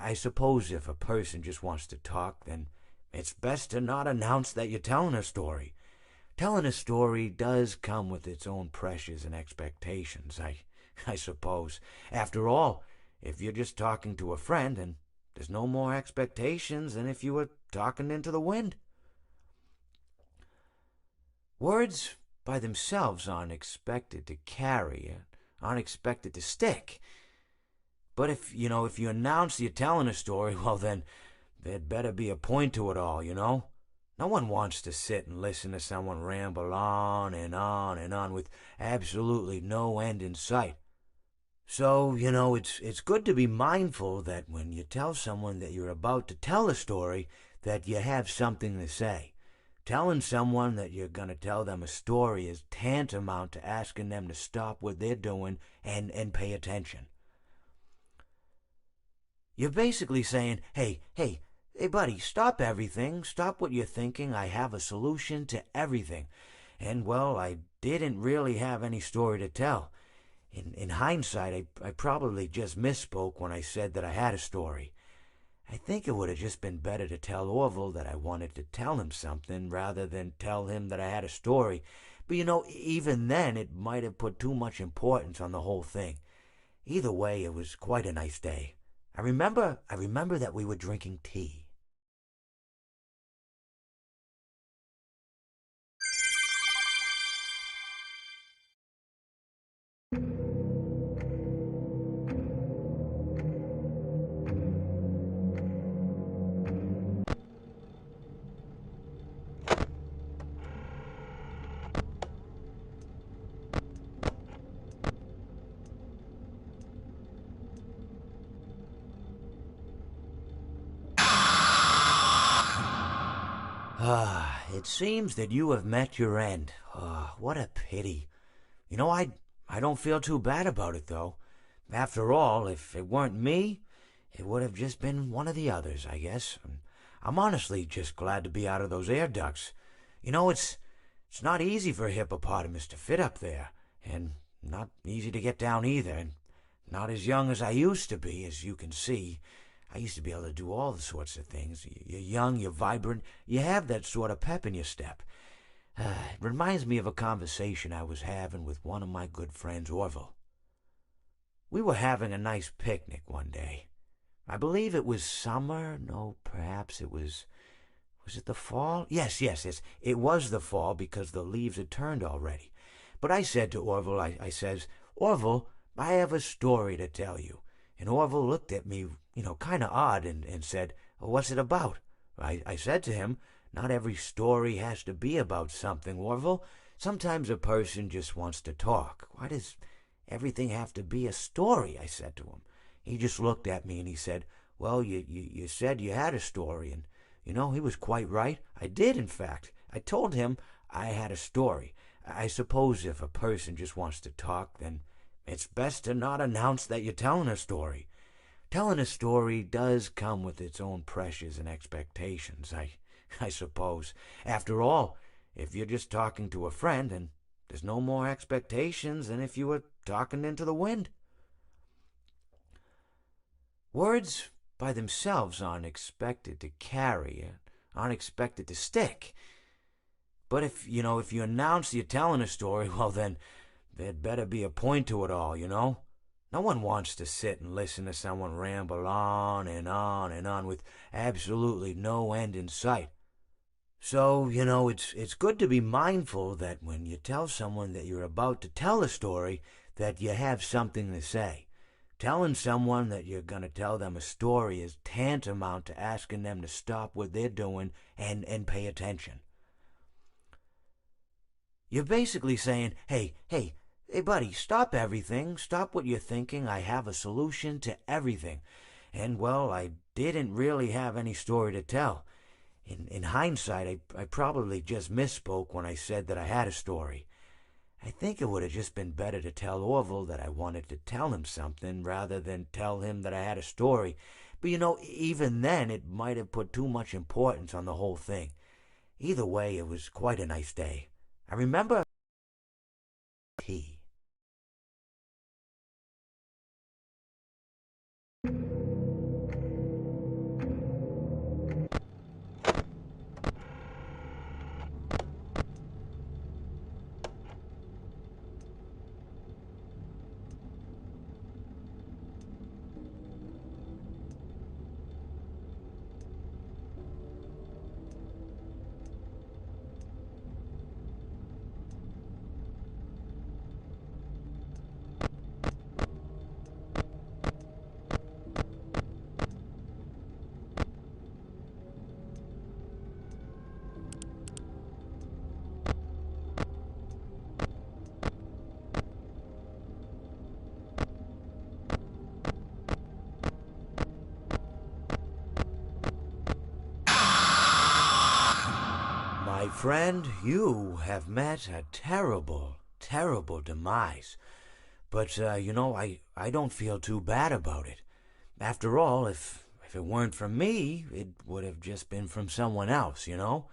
I suppose if a person just wants to talk, then it's best to not announce that you're telling a story. Telling a story does come with its own pressures and expectations, I suppose. After all, if you're just talking to a friend, then there's no more expectations than if you were talking into the wind. Words by themselves aren't expected to carry, aren't expected to stick. But if you announce you're telling a story, well then, there'd better be a point to it all, No one wants to sit and listen to someone ramble on and on and on with absolutely no end in sight. So, it's good to be mindful that when you tell someone that you're about to tell a story, that you have something to say. Telling someone that you're going to tell them a story is tantamount to asking them to stop what they're doing and pay attention. You're basically saying, hey, buddy, stop everything. Stop what you're thinking. I have a solution to everything. And, well, I didn't really have any story to tell. In hindsight, I probably just misspoke when I said that I had a story. I think it would have just been better to tell Orville that I wanted to tell him something rather than tell him that I had a story. But, even then, it might have put too much importance on the whole thing. Either way, it was quite a nice day. I remember that we were drinking tea. It seems that you have met your end. What a pity. I don't feel too bad about it, though. After all, if it weren't me, it would have just been one of the others, I guess. I'm honestly just glad to be out of those air ducts. It's not easy for a hippopotamus to fit up there, and not easy to get down either, and not as young as I used to be, as you can see. I used to be able to do all sorts of things. You're young, you're vibrant, you have that sort of pep in your step. It reminds me of a conversation I was having with one of my good friends, Orville. We were having a nice picnic one day. I believe it was summer. No, perhaps it was... Was it the fall? Yes. It was the fall because the leaves had turned already. But I said to Orville, I says, Orville, I have a story to tell you. And Orville looked at me, kind of odd and said, what's it about? I said to him, not every story has to be about something, Orville. Sometimes a person just wants to talk. Why does everything have to be a story? I said to him. He just looked at me and he said, well, you said you had a story. And, he was quite right. I did, in fact. I told him I had a story. I suppose if a person just wants to talk, then it's best to not announce that you're telling a story. Telling a story does come with its own pressures and expectations, I suppose. After all, if you're just talking to a friend, then there's no more expectations than if you were talking into the wind. Words by themselves aren't expected to carry, aren't expected to stick. But if you announce you're telling a story, well then, there'd better be a point to it all, No one wants to sit and listen to someone ramble on and on and on with absolutely no end in sight. So, it's good to be mindful that when you tell someone that you're about to tell a story, that you have something to say. Telling someone that you're going to tell them a story is tantamount to asking them to stop what they're doing and pay attention. You're basically saying, hey, buddy, stop everything. Stop what you're thinking. I have a solution to everything. And, well, I didn't really have any story to tell. In hindsight, I probably just misspoke when I said that I had a story. I think it would have just been better to tell Orville that I wanted to tell him something rather than tell him that I had a story. But, even then, it might have put too much importance on the whole thing. Either way, it was quite a nice day. I remember tea. Friend, you have met a terrible, terrible demise. But, I don't feel too bad about it. After all, if it weren't from me, it would have just been from someone else, you know?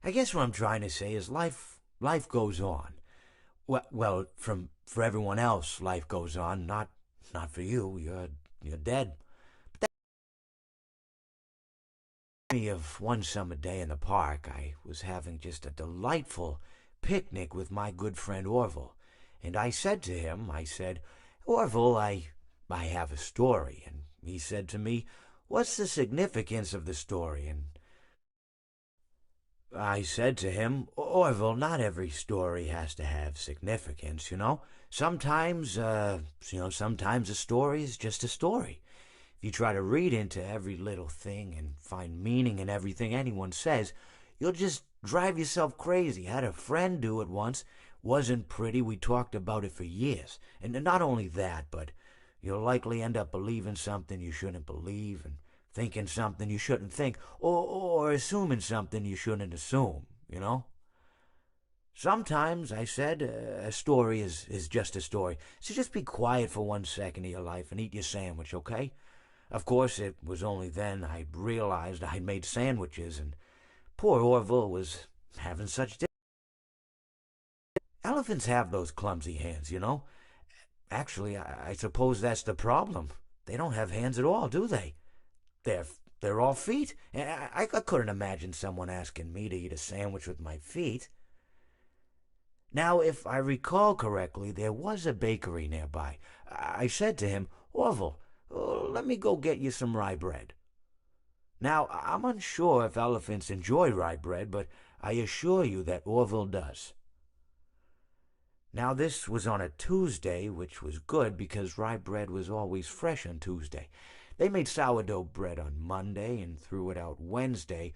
I guess what I'm trying to say is life goes on. For everyone else, life goes on, not for you. You're dead. Me of one summer day in the park, I was having just a delightful picnic with my good friend Orville, and I said to him, Orville, I have a story, and he said to me, what's the significance of the story? And I said to him, Orville, not every story has to have significance, you know. Sometimes a story is just a story. If you try to read into every little thing and find meaning in everything anyone says, you'll just drive yourself crazy. I had a friend do it once. Wasn't pretty. We talked about it for years. And not only that, but you'll likely end up believing something you shouldn't believe and thinking something you shouldn't think, or assuming something you shouldn't assume, you know? Sometimes, I said, a story is just a story. So just be quiet for 1 second of your life and eat your sandwich, okay? Of course, it was only then I realized I'd made sandwiches, and poor Orville was having such Elephants have those clumsy hands, you know? Actually, I suppose that's the problem. They don't have hands at all, do they? They're all feet. I couldn't imagine someone asking me to eat a sandwich with my feet. Now, if I recall correctly, there was a bakery nearby. I said to him, Orville, let me go get you some rye bread. Now, I'm unsure if elephants enjoy rye bread, but I assure you that Orville does. Now, this was on a Tuesday, which was good because rye bread was always fresh on Tuesday. They made sourdough bread on Monday and threw it out Wednesday,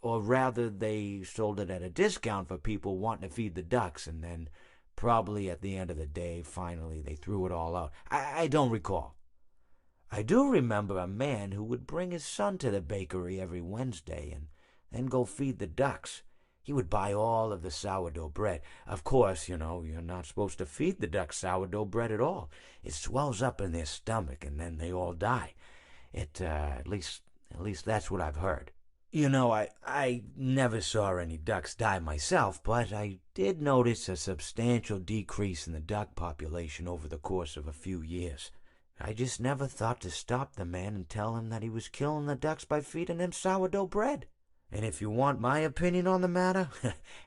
or rather they sold it at a discount for people wanting to feed the ducks, and then probably at the end of the day, finally, they threw it all out. I don't recall. I do remember a man who would bring his son to the bakery every Wednesday and then go feed the ducks. He would buy all of the sourdough bread. Of course, you know, you're not supposed to feed the ducks sourdough bread at all. It swells up in their stomach and then they all die. At least that's what I've heard. You know, I never saw any ducks die myself, but I did notice a substantial decrease in the duck population over the course of a few years. I just never thought to stop the man and tell him that he was killing the ducks by feeding them sourdough bread. And if you want my opinion on the matter,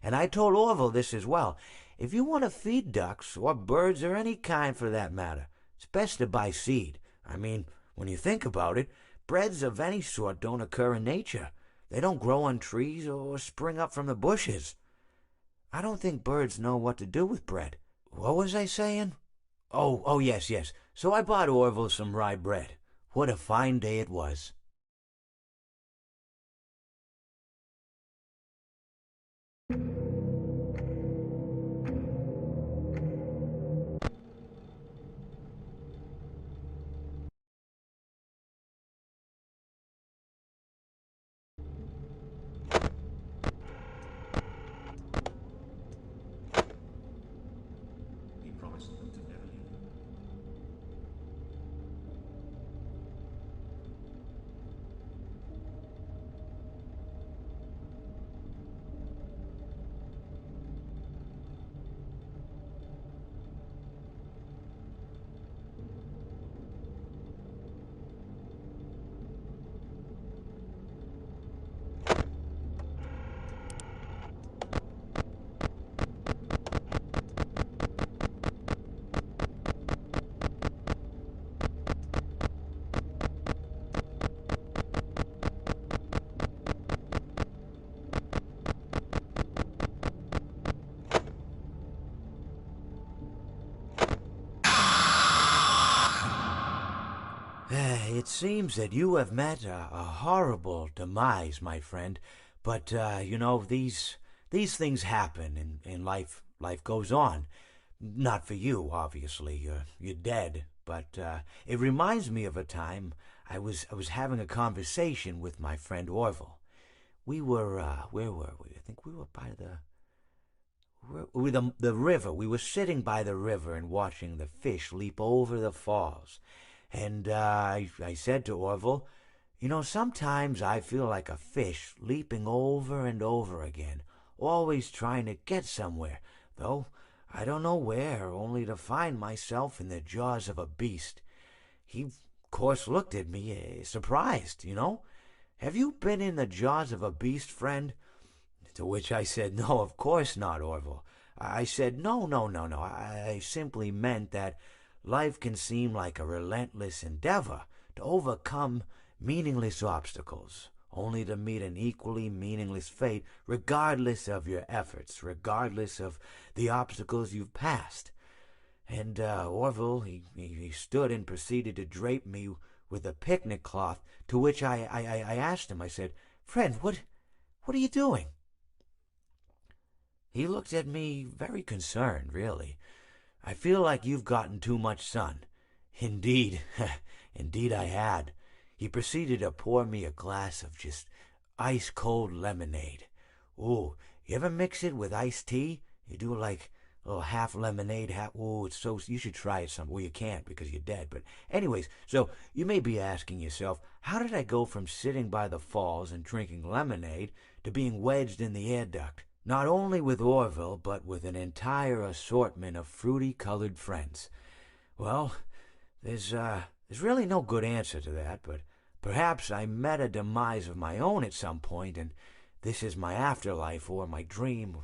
and I told Orville this as well, if you want to feed ducks, or birds, or any kind for that matter, it's best to buy seed. I mean, when you think about it, breads of any sort don't occur in nature. They don't grow on trees or spring up from the bushes. I don't think birds know what to do with bread. What was I saying? Oh, yes. So I bought Orville some rye bread. What a fine day it was. He promised them to never leave him. It seems that you have met a horrible demise, my friend. But, these things happen in life. Life goes on. Not for you, obviously. You're dead. But it reminds me of a time I was having a conversation with my friend Orville. we were, where were we? I think we were by the river. We were sitting by the river and watching the fish leap over the falls. And I said to Orville, you know, sometimes I feel like a fish leaping over and over again, always trying to get somewhere, though I don't know where, only to find myself in the jaws of a beast. He, of course, looked at me, surprised, you know. Have you been in the jaws of a beast, friend? To which I said, no, of course not, Orville. I said, no. I simply meant that life can seem like a relentless endeavor to overcome meaningless obstacles, only to meet an equally meaningless fate, regardless of your efforts, regardless of the obstacles you've passed. And Orville, he stood and proceeded to drape me with a picnic cloth, to which I asked him, I said, friend, what are you doing? He looked at me very concerned, really. I feel like you've gotten too much sun. Indeed, indeed I had. He proceeded to pour me a glass of just ice-cold lemonade. Ooh, you ever mix it with iced tea? You do like a little half lemonade, half... Ooh, it's so... You should try it some... Well, you can't because you're dead. But anyways, so you may be asking yourself, how did I go from sitting by the falls and drinking lemonade to being wedged in the air duct? Not only with Orville, but with an entire assortment of fruity-colored friends. Well, there's really no good answer to that, but perhaps I met a demise of my own at some point, and this is my afterlife or my dream,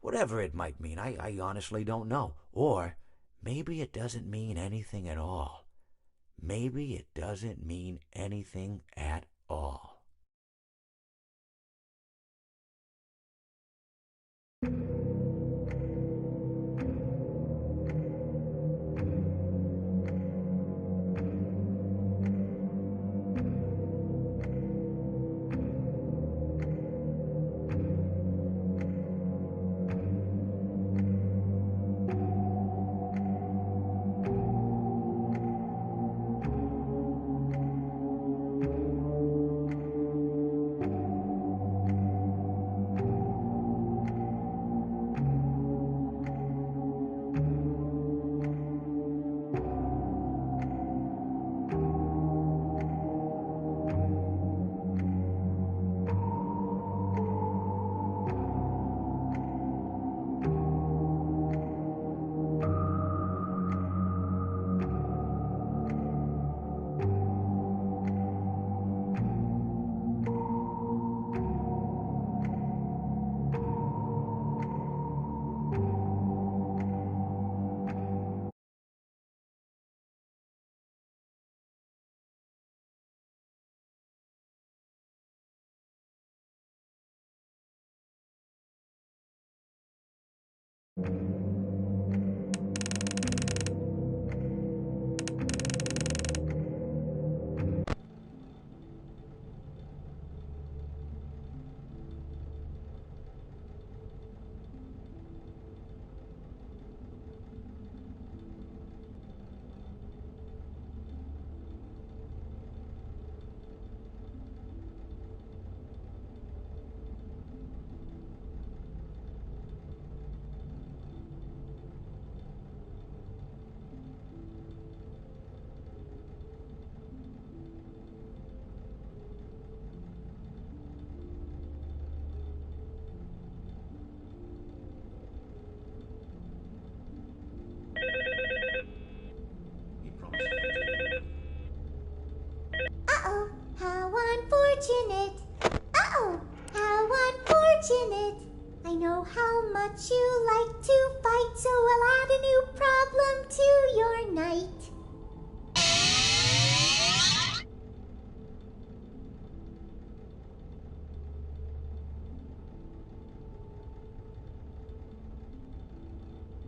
whatever it might mean. I honestly don't know. Or maybe it doesn't mean anything at all. Maybe it doesn't mean anything at all. He promised not to never leave. Uh-oh, how unfortunate. Uh-oh, how unfortunate. I know how much you like to fight, so I'll add a new problem to your night.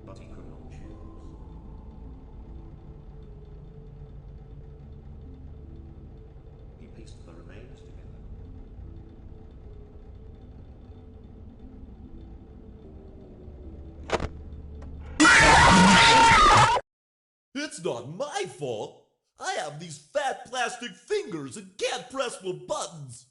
But he could not choose. He pieced the remains together. It's not my fault. I have these fat plastic fingers and can't press the buttons.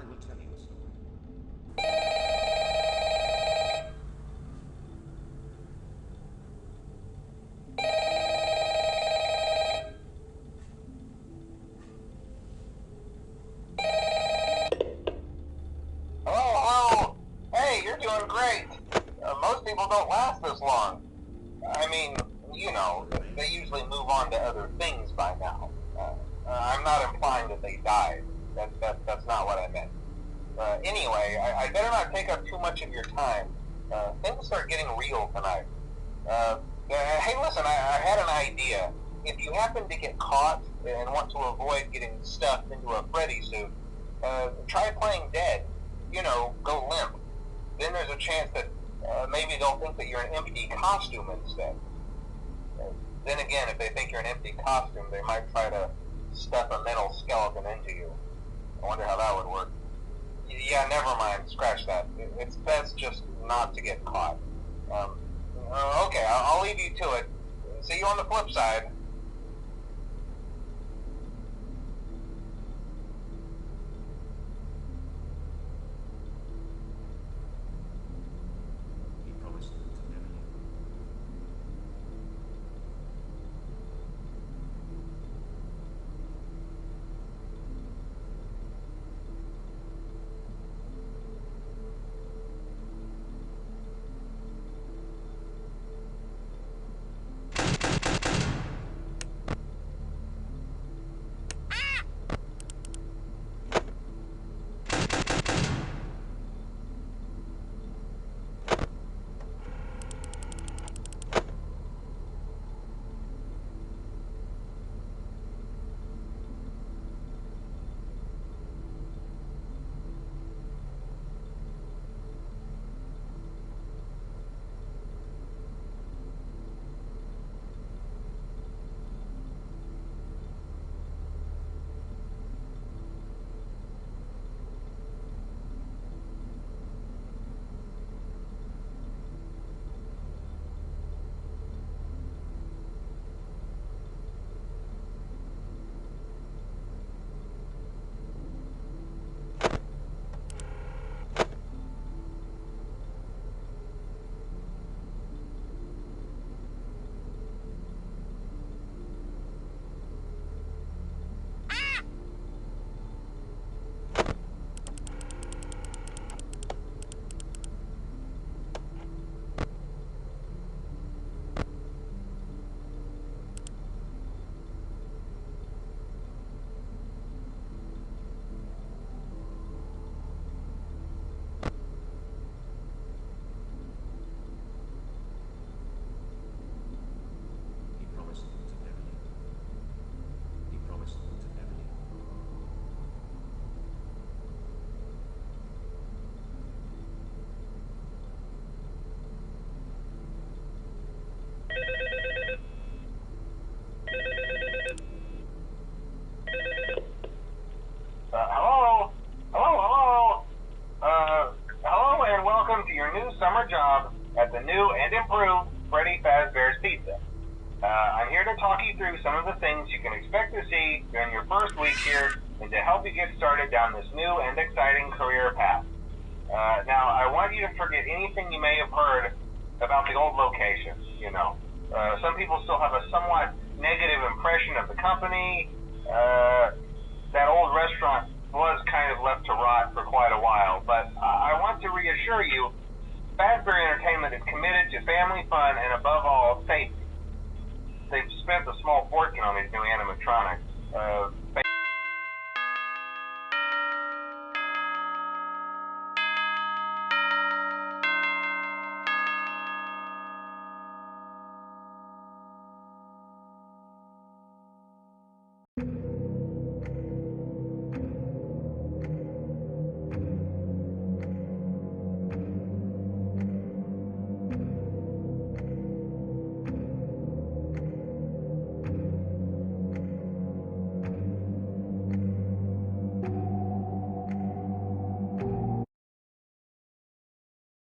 will tell you a story. Hello. Hey, you're doing great. Most people don't last this long. I mean, you know, they usually move on to other things by now. I'm not implying that they died. That's not what I meant. Anyway, I better not take up too much of your time. Things start getting real tonight. Hey, listen, I had an idea. If you happen to get caught and want to avoid getting stuffed into a Freddy suit, try playing dead. You know, go limp. Then there's a chance that maybe they'll think that you're an empty costume instead. Then again, if they think you're an empty costume, they might try to stuff a metal skeleton into you. I wonder how that would work. Yeah, never mind. Scratch that. It's best just not to get caught. Okay, I'll leave you to it. See you on the flip side. He promised to never leave. He promised to never leave. He promised to never leave. Hello? Hello and welcome to your new summer job at the new and improved Freddy Fazbear's Pizza. I'm here to talk you through some of the things you can expect to see during your first week here and to help you get started down this new and exciting career path. Now, I want you to forget anything you may have heard about the old location, you know. Some people still have a somewhat negative impression of the company. That old restaurant was kind of left to rot for quite a while, but I want to reassure you, Fazbear Entertainment is committed to family fun and above all, safety. They've spent a small fortune on these new animatronics.